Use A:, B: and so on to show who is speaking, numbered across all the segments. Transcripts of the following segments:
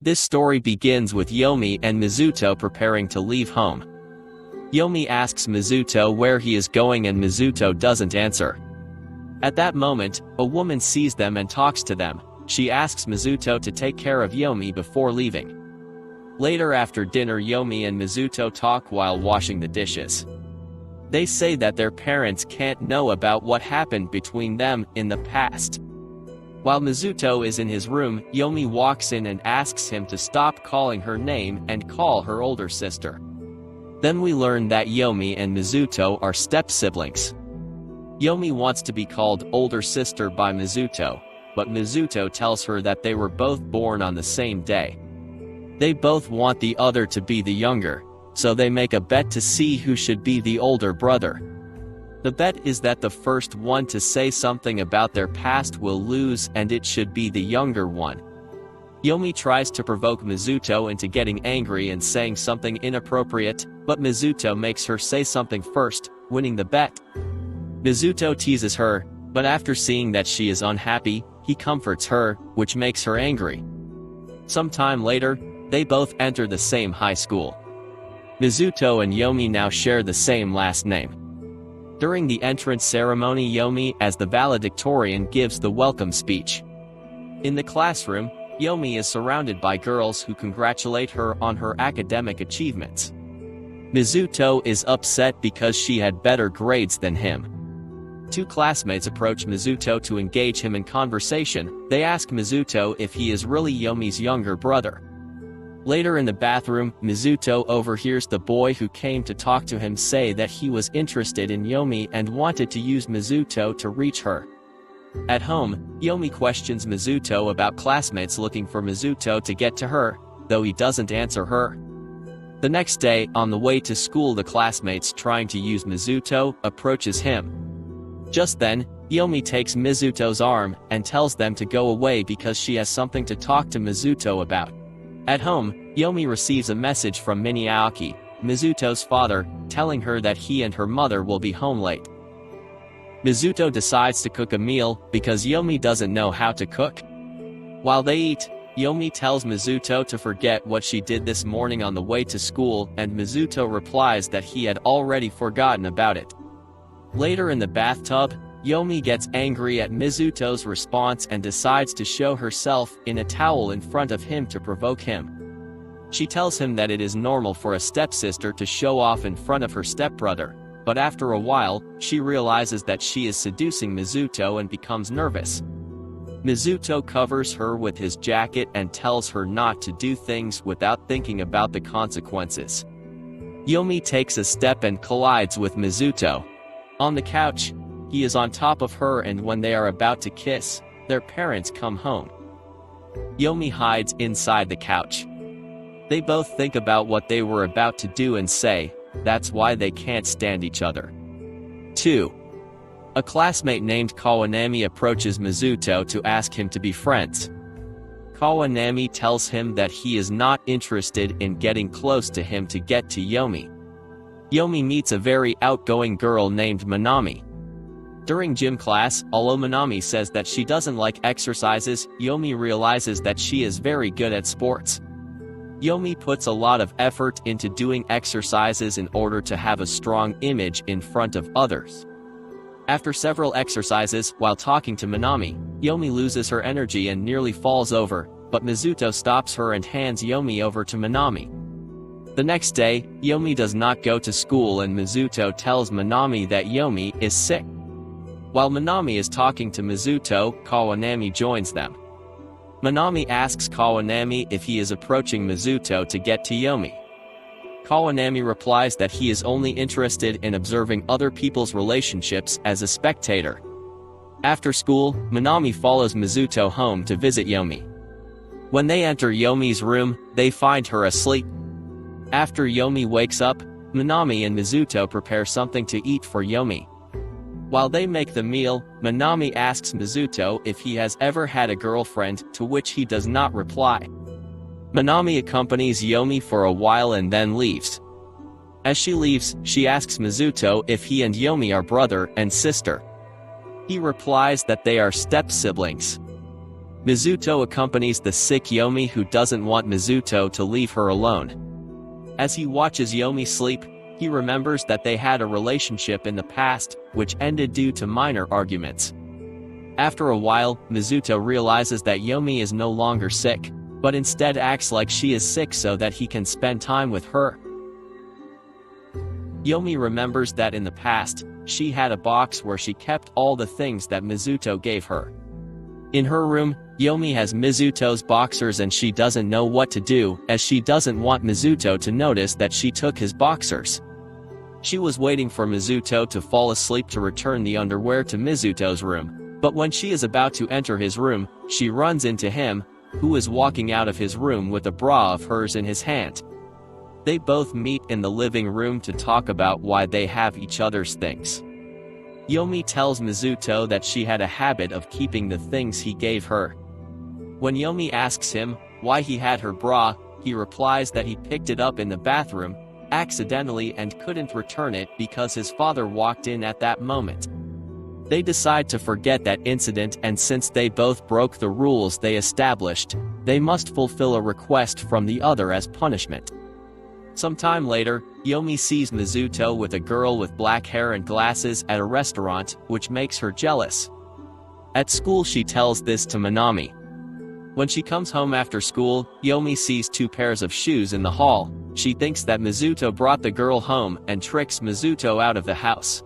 A: This story begins with Yume and Mizuto preparing to leave home. Yume asks Mizuto where he is going and Mizuto doesn't answer. At that moment, a woman sees them and talks to them. She asks Mizuto to take care of Yume before leaving. Later after dinner, Yume and Mizuto talk while washing the dishes. They say that their parents can't know about what happened between them in the past. While Mizuto is in his room, Yume walks in and asks him to stop calling her name and call her older sister. Then we learn that Yume and Mizuto are step-siblings. Yume wants to be called older sister by Mizuto, but Mizuto tells her that they were both born on the same day. They both want the other to be the younger, so they make a bet to see who should be the older brother. The bet is that the first one to say something about their past will lose and it should be the younger one. Yume tries to provoke Mizuto into getting angry and saying something inappropriate, but Mizuto makes her say something first, winning the bet. Mizuto teases her, but after seeing that she is unhappy, he comforts her, which makes her angry. Sometime later, they both enter the same high school. Mizuto and Yume now share the same last name. During the entrance ceremony, Yume, as the valedictorian, gives the welcome speech. In the classroom, Yume is surrounded by girls who congratulate her on her academic achievements. Mizuto is upset because she had better grades than him. Two classmates approach Mizuto to engage him in conversation. They ask Mizuto if he is really Yume's younger brother. Later in the bathroom, Mizuto overhears the boy who came to talk to him say that he was interested in Yume and wanted to use Mizuto to reach her. At home, Yume questions Mizuto about classmates looking for Mizuto to get to her, though he doesn't answer her. The next day, on the way to school, the classmates trying to use Mizuto approaches him. Just then, Yume takes Mizuto's arm and tells them to go away because she has something to talk to Mizuto about. At home, Yume receives a message from Aoki, Mizuto's father, telling her that he and her mother will be home late. Mizuto decides to cook a meal because Yume doesn't know how to cook. While they eat, Yume tells Mizuto to forget what she did this morning on the way to school, and Mizuto replies that he had already forgotten about it. Later in the bathtub, Yume gets angry at Mizuto's response and decides to show herself in a towel in front of him to provoke him. She tells him that it is normal for a stepsister to show off in front of her stepbrother, but after a while, she realizes that she is seducing Mizuto and becomes nervous. Mizuto covers her with his jacket and tells her not to do things without thinking about the consequences. Yume takes a step and collides with Mizuto. On the couch, he is on top of her, and when they are about to kiss, their parents come home. Yume hides inside the couch. They both think about what they were about to do and say, that's why they can't stand each other. 2. A classmate named Kawanami approaches Mizuto to ask him to be friends. Kawanami tells him that he is not interested in getting close to him to get to Yume. Yume meets a very outgoing girl named Manami. During gym class, although Manami says that she doesn't like exercises, Yume realizes that she is very good at sports. Yume puts a lot of effort into doing exercises in order to have a strong image in front of others. After several exercises, while talking to Manami, Yume loses her energy and nearly falls over, but Mizuto stops her and hands Yume over to Manami. The next day, Yume does not go to school and Mizuto tells Manami that Yume is sick. While Manami is talking to Mizuto, Kawanami joins them. Manami asks Kawanami if he is approaching Mizuto to get to Yume. Kawanami replies that he is only interested in observing other people's relationships as a spectator. After school, Manami follows Mizuto home to visit Yume. When they enter Yume's room, they find her asleep. After Yume wakes up, Manami and Mizuto prepare something to eat for Yume. While they make the meal, Manami asks Mizuto if he has ever had a girlfriend, to which he does not reply. Manami accompanies Yume for a while and then leaves. As she leaves, she asks Mizuto if he and Yume are brother and sister. He replies that they are step-siblings. Mizuto accompanies the sick Yume, who doesn't want Mizuto to leave her alone. As he watches Yume sleep, he remembers that they had a relationship in the past, which ended due to minor arguments. After a while, Mizuto realizes that Yume is no longer sick, but instead acts like she is sick so that he can spend time with her. Yume remembers that in the past, she had a box where she kept all the things that Mizuto gave her. In her room, Yume has Mizuto's boxers and she doesn't know what to do, as she doesn't want Mizuto to notice that she took his boxers. She was waiting for Mizuto to fall asleep to return the underwear to Mizuto's room, but when she is about to enter his room, she runs into him, who is walking out of his room with a bra of hers in his hand. They both meet in the living room to talk about why they have each other's things. Yume tells Mizuto that she had a habit of keeping the things he gave her. When Yume asks him why he had her bra, he replies that he picked it up in the bathroom accidentally and couldn't return it because his father walked in at that moment. They decide to forget that incident, and since they both broke the rules they established, they must fulfill a request from the other as punishment. Sometime later, Yume sees Mizuto with a girl with black hair and glasses at a restaurant, which makes her jealous. At school she tells this to Manami. When she comes home after school, Yume sees 2 pairs of shoes in the hall. She thinks that Mizuto brought the girl home and tricks Mizuto out of the house.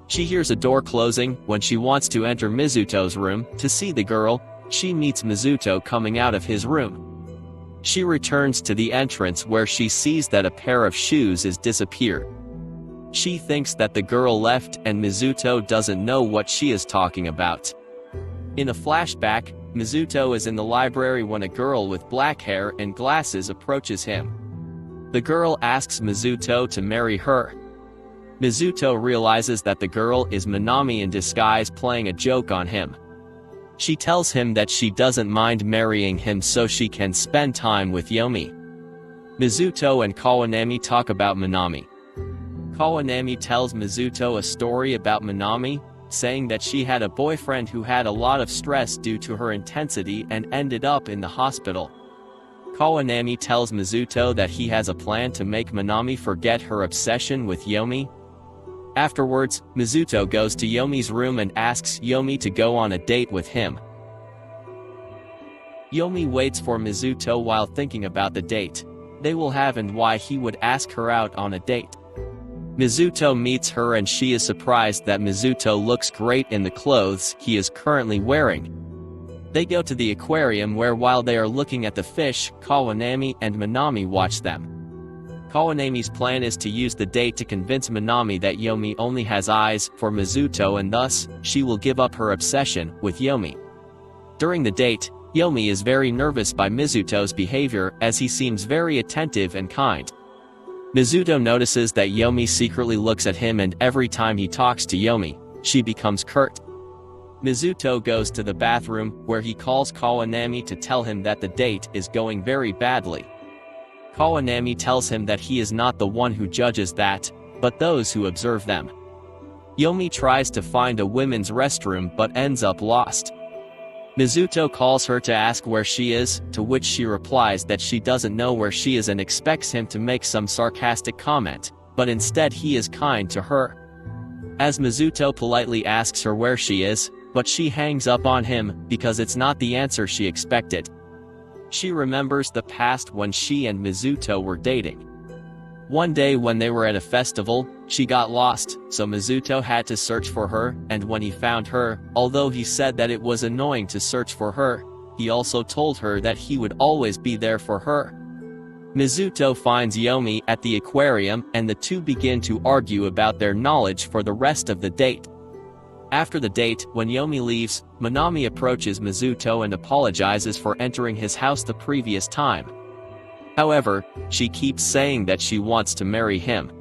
A: She hears a door closing. When she wants to enter Mizuto's room to see the girl, she meets Mizuto coming out of his room. She returns to the entrance where she sees that a pair of shoes is disappeared. She thinks that the girl left and Mizuto doesn't know what she is talking about. In a flashback, Mizuto is in the library when a girl with black hair and glasses approaches him. The girl asks Mizuto to marry her. Mizuto realizes that the girl is Manami in disguise playing a joke on him. She tells him that she doesn't mind marrying him so she can spend time with Yume. Mizuto and Kawanami talk about Manami. Kawanami tells Mizuto a story about Manami, saying that she had a boyfriend who had a lot of stress due to her intensity and ended up in the hospital. Kawanami tells Mizuto that he has a plan to make Manami forget her obsession with Yume. Afterwards, Mizuto goes to Yume's room and asks Yume to go on a date with him. Yume waits for Mizuto while thinking about the date they will have and why he would ask her out on a date. Mizuto meets her and she is surprised that Mizuto looks great in the clothes he is currently wearing. They go to the aquarium where while they are looking at the fish, Kawanami and Manami watch them. Kawanami's plan is to use the date to convince Manami that Yume only has eyes for Mizuto and thus, she will give up her obsession with Yume. During the date, Yume is very nervous by Mizuto's behavior as he seems very attentive and kind. Mizuto notices that Yume secretly looks at him and every time he talks to Yume, she becomes curt. Mizuto goes to the bathroom where he calls Kawanami to tell him that the date is going very badly. Kawanami tells him that he is not the one who judges that, but those who observe them. Yume tries to find a women's restroom but ends up lost. Mizuto calls her to ask where she is, to which she replies that she doesn't know where she is and expects him to make some sarcastic comment, but instead he is kind to her. As Mizuto politely asks her where she is, but she hangs up on him because it's not the answer she expected. She remembers the past when she and Mizuto were dating. One day when they were at a festival, she got lost, so Mizuto had to search for her, and when he found her, although he said that it was annoying to search for her, he also told her that he would always be there for her. Mizuto finds Yume at the aquarium and the two begin to argue about their knowledge for the rest of the date. After the date, when Yume leaves, Manami approaches Mizuto and apologizes for entering his house the previous time. However, she keeps saying that she wants to marry him.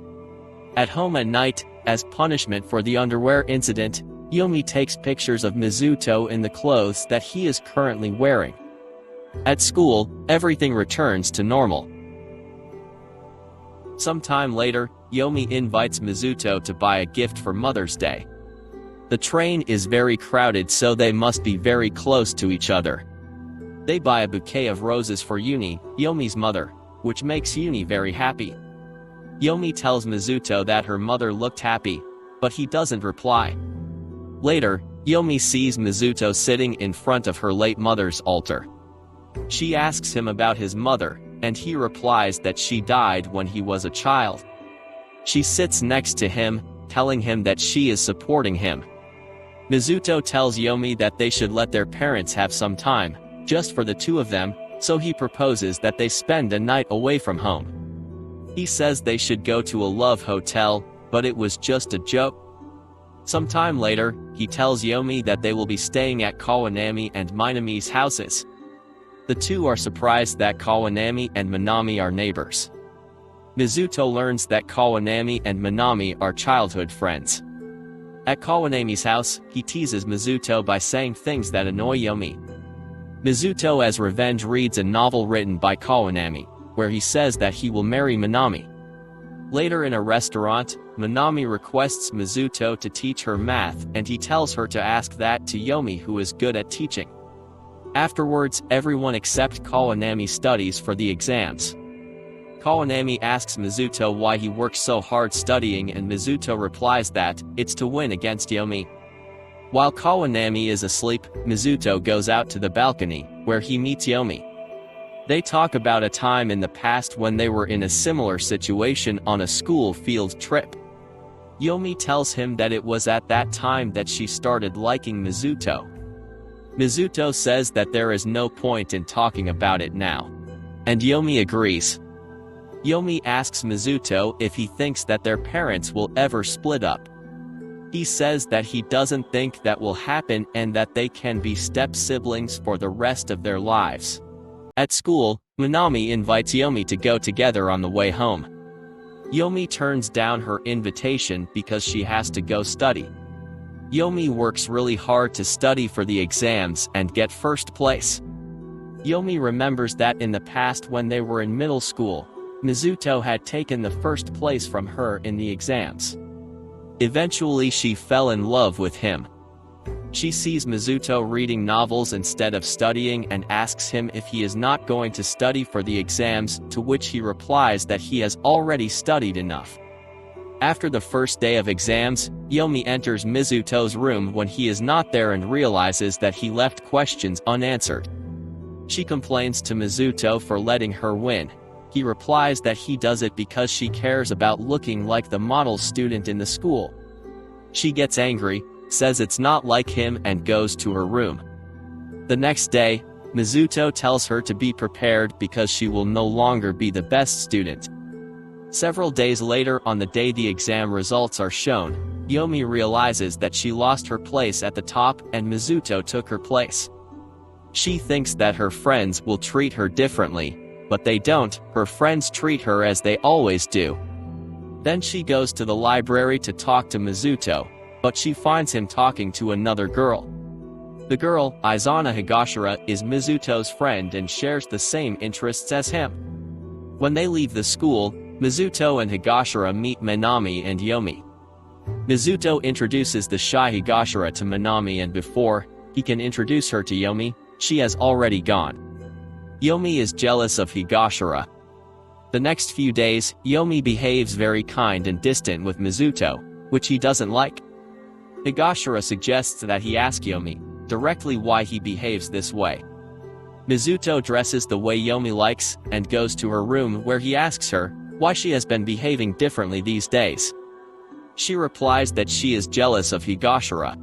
A: At home at night, as punishment for the underwear incident, Yume takes pictures of Mizuto in the clothes that he is currently wearing. At school, everything returns to normal. Sometime later, Yume invites Mizuto to buy a gift for Mother's Day. The train is very crowded so they must be very close to each other. They buy a bouquet of roses for Yumi, Yumi's mother, which makes Yumi very happy. Yumi tells Mizuto that her mother looked happy, but he doesn't reply. Later, Yumi sees Mizuto sitting in front of her late mother's altar. She asks him about his mother, and he replies that she died when he was a child. She sits next to him, telling him that she is supporting him. Mizuto tells Yumi that they should let their parents have some time, just for the two of them, so he proposes that they spend a night away from home. He says they should go to a love hotel, but it was just a joke. Sometime later, he tells Yumi that they will be staying at Kawanami and Minami's houses. The two are surprised that Kawanami and Minami are neighbors. Mizuto learns that Kawanami and Minami are childhood friends. At Kawanami's house, he teases Mizuto by saying things that annoy Yumi. Mizuto as revenge reads a novel written by Kawanami, where he says that he will marry Minami. Later in a restaurant, Minami requests Mizuto to teach her math, and he tells her to ask that to Yumi, who is good at teaching. Afterwards, everyone except Kawanami studies for the exams. Kawanami asks Mizuto why he works so hard studying, and Mizuto replies that it's to win against Yumi. While Kawanami is asleep, Mizuto goes out to the balcony, where he meets Yumi. They talk about a time in the past when they were in a similar situation on a school field trip. Yumi tells him that it was at that time that she started liking Mizuto. Mizuto says that there is no point in talking about it now. And Yumi agrees. Yumi asks Mizuto if he thinks that their parents will ever split up. He says that he doesn't think that will happen and that they can be step-siblings for the rest of their lives. At school, Minami invites Yumi to go together on the way home. Yumi turns down her invitation because she has to go study. Yumi works really hard to study for the exams and get first place. Yumi remembers that in the past when they were in middle school, Mizuto had taken the first place from her in the exams. Eventually she fell in love with him. She sees Mizuto reading novels instead of studying and asks him if he is not going to study for the exams, to which he replies that he has already studied enough. After the first day of exams, Yumi enters Mizuto's room when he is not there and realizes that he left questions unanswered. She complains to Mizuto for letting her win. He replies that he does it because she cares about looking like the model student in the school. She gets angry, says it's not like him, and goes to her room. The next day, Mizuto tells her to be prepared because she will no longer be the best student. Several days later, on the day the exam results are shown, Yumi realizes that she lost her place at the top and Mizuto took her place. She thinks that her friends will treat her differently, but they don't. Her friends treat her as they always do. Then she goes to the library to talk to Mizuto, but she finds him talking to another girl. The girl, Izana Higashira, is Mizuto's friend and shares the same interests as him. When they leave the school, Mizuto and Higashira meet Minami and Yumi. Mizuto introduces the shy Higashira to Minami, and before he can introduce her to Yumi, she has already gone. Yumi is jealous of Higashira. The next few days, Yumi behaves very kind and distant with Mizuto, which he doesn't like. Higashira suggests that he ask Yumi directly why he behaves this way. Mizuto dresses the way Yumi likes and goes to her room, where he asks her why she has been behaving differently these days. She replies that she is jealous of Higashira.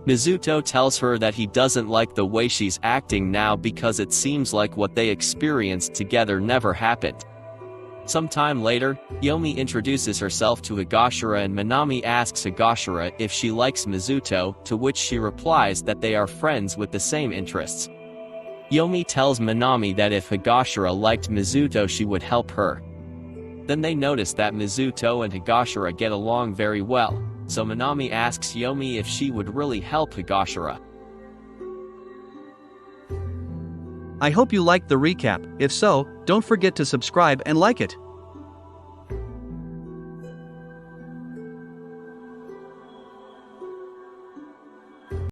A: Mizuto tells her that he doesn't like the way she's acting now because it seems like what they experienced together never happened. Sometime later, Yumi introduces herself to Higashira and Minami asks Higashira if she likes Mizuto, to which she replies that they are friends with the same interests. Yumi tells Minami that if Higashira liked Mizuto she would help her. Then they notice that Mizuto and Higashira get along very well, so Minami asks Yumi if she would really help Higashira.
B: I hope you liked the recap. If so, don't forget to subscribe and like it.